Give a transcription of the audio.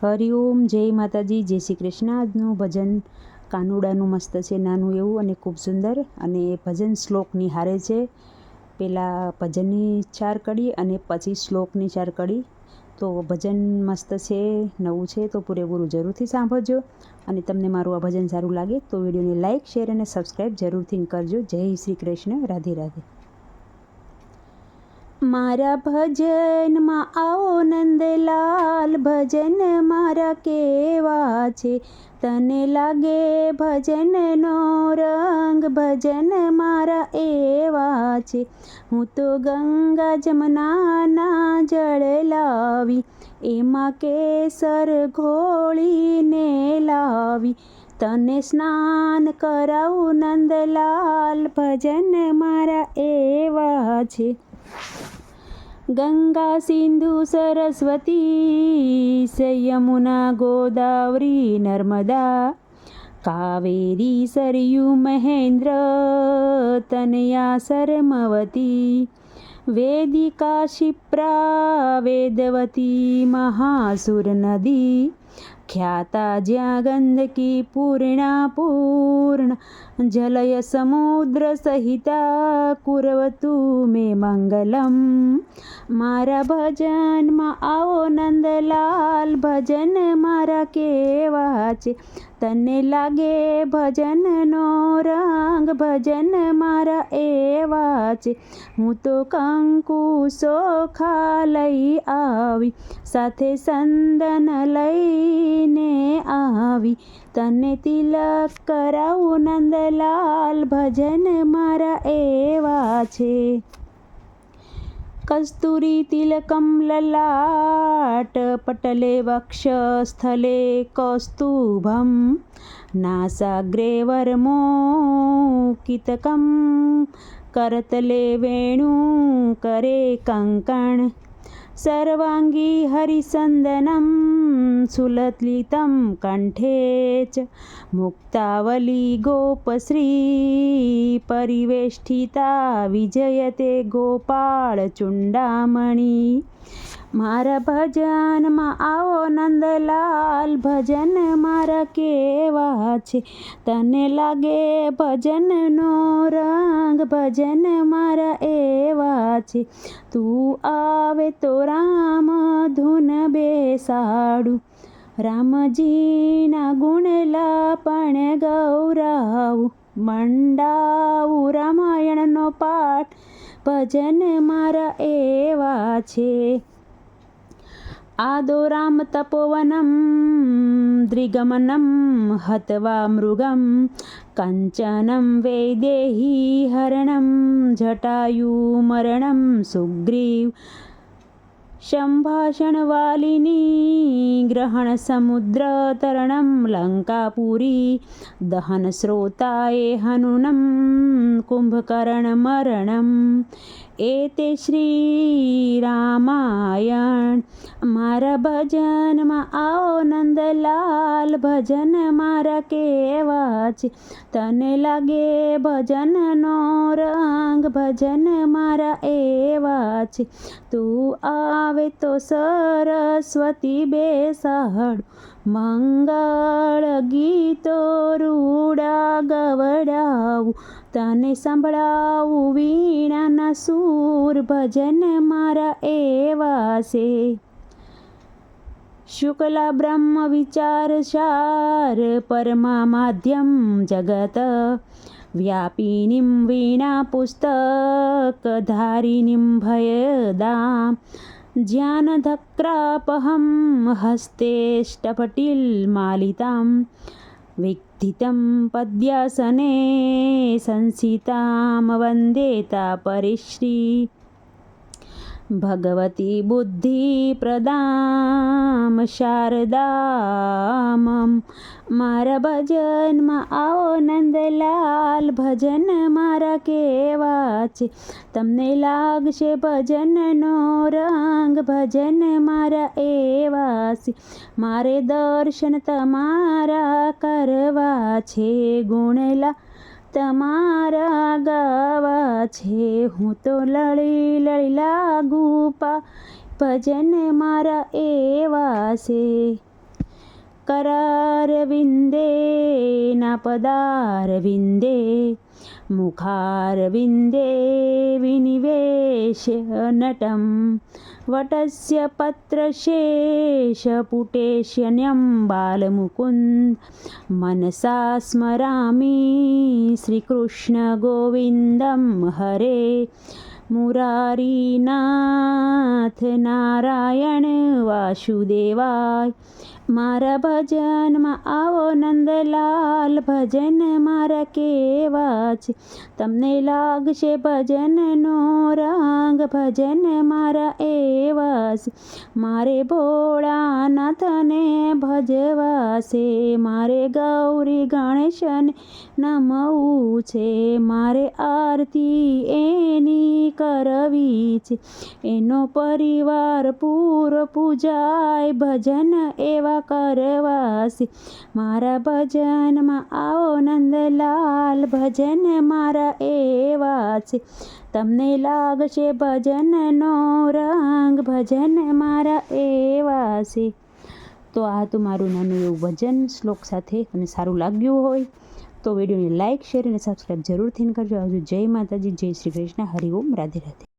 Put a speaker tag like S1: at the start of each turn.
S1: હરિઓમ, જય માતાજી, જય શ્રી કૃષ્ણ। આજનું ભજન કાનુડાનું મસ્ત છે, નાનું એવું અને ખૂબ સુંદર, અને ભજન શ્લોકની હારે છે। પહેલાં ભજનની 4 કડી અને પછી શ્લોકની 4 કડી। તો ભજન મસ્ત છે, નવું છે, તો પૂરેપૂરું જરૂરથી સાંભળજો। અને તમને મારું આ ભજન સારું લાગે તો વિડીયોને લાઇક, શેર અને સબસ્ક્રાઈબ જરૂરથી કરજો। જય શ્રી કૃષ્ણ, રાધે રાધે। મારા ભજનમાં આવો નંદલાલ, ભજન મારા કેવા છે। તને લાગે ભજનનો રંગ, ભજન મારા એવા છે। હું તો ગંગા જમનાના જળ લાવી, એમાં કેસર ઘોળીને લાવી। તને સ્નાન કરાવું નંદલાલ, ભજન મારા એવા છે। ગંગા સિંધુ સરસ્વતી યમુના ગોદાવરી નર્મદા, કાવેરી સરયુ મહેન્દ્ર તનયા સરમવતી। વેદિકા ક્ષિપ્રા વેદવતી મહાસુર નદી, ખ્યાતા જ્યાં ગંદકી પૂર્ણા પૂર્ણ, જલય સમુદ્ર સહિતા કુર્વતુ મે મંગલમ। મારા ભજનમાં આવો નંદલાલ, ભજન મારા કેવા છે। તને લાગે ભજનનો રંગ, ભજન મારા એવા છે। હું તો કંકુ ચોખા લઈ આવી, સાથે સંદન લઈને આવી। તને તિલક કરાવું નંદલાલ, ભજન મારા એવા છે। કસ્તુરી તિલકમ લલાટ પટલે, વક્ષસ્થલે કૌસ્તુભમ, નાસાગ્રે વર્મોકિતકમ, કરતલે વેણુકરે કંકણ। સર્વાંગી હરિસંદનમ સુલલિતમ કંઠે ચ, મુક્તાવલી ગોપશ્રી પરિવેષ્ટિતા વિજયતે ગોપાળ ચૂડામણી। મારા ભજનમાં આવો નંદલાલ, ભજન મારા કેવા છે। તને લાગે ભજનનો રંગ, ભજન મારા એવા છે। તું આવે તો રામ ધૂન બેસાડું, રામજીના ગુણલા પણ ગૌરાવું। મંડાવું રામાયણનો પાઠ, ભજન મારા એવા છે। આદો રામ તપોવનમ દ્રિગમનમ, હત્વા મૃગમ કંચનમ વૈદેહી હરણમ, જટાયુમરણમ સુગ્રીવ સંભાષણવાલિની, ગ્રહણ સમુદ્ર તરણમ લંકાપુરી, દહન શ્રોતાએ હનુનમ કુંભકર્ણ મરણમ। એતે શ્રી રામાયણ। મારા ભજનમાં આવો નંદલાલ, ભજન મારા કેવા છે। તને લાગે ભજનનો રંગ, ભજન મારા એવા છે। તું આવે તો સરસ્વતી બેસાડું, મંગળ ગીતો રૂડા ગવડાવું। તને સંભળાવું વીણાના સૂર, ભજન મારા એવા છે। શુક્લા બ્રહ્મ વિચાર સાર, પરમા માધ્યમ જગત વ્યાપિનીમ, વીણા પુસ્તક ધારિણીમ ભયદામ। જ્ઞાનધક્રાપહમ હસ્તે સ્ફટિલમાલિતામ, વિદ્ધિતમ પદ્યાસને સંસ્થિતામ, વંદે તાપરીશ્રી ભગવતી બુદ્ધિપ્રદામ શારદામમ। મારા ભજનમાં આવો નંદલાલ, ભજન મારા કેવા છે। તમને લાગશે ભજનનો રંગ, ભજન મારા એવા છે। મારે દર્શન તમારા કરવા છે, ગુણલા તમારા ગાવા છે। હું તો લળી લળી લાગુ પા, ભજન મારા એવા છે। करारविन्दे नापदारविन्दे मुखारविन्दे विनिवेश्य नटं वटस्य पत्रशेषपुटेशन्यं बालमुकुन्द मनसा स्मरामि श्रीकृष्णगोविन्दं हरे मुरारीनाथ नारायण वासुदेवाय। मारा भजનમાં આવો નંદલાલ, ભજન મારા કેવા છે, તમને લાગશે ભજનનો રંગ, ભજન મારા એવા છે, મારે ભોળાનાથને ભજવા છે, મારે ગૌરી ગણેશને નમવું છે, મારે આરતી એની કરવી છે, એનો પરિવાર પૂરો પૂજાય, ભજન એવા કરવા છે, મારા ભજનમાં આવો નંદલાલ, ભજન મારા એવા છે, તમને લાગશે ભજનનો રંગ, ભજન મારા એવા છે। તો આ તો મારું નાનું એવું ભજન શ્લોક સાથે તમને સારું લાગ્યું હોય તો વિડીયોને લાઇક, શેર અને સબસ્ક્રાઈબ જરૂરથી કરજો। આવજો। જય માતાજી, જય શ્રી કૃષ્ણ, હરિ ઓમ, રાધે રાધે।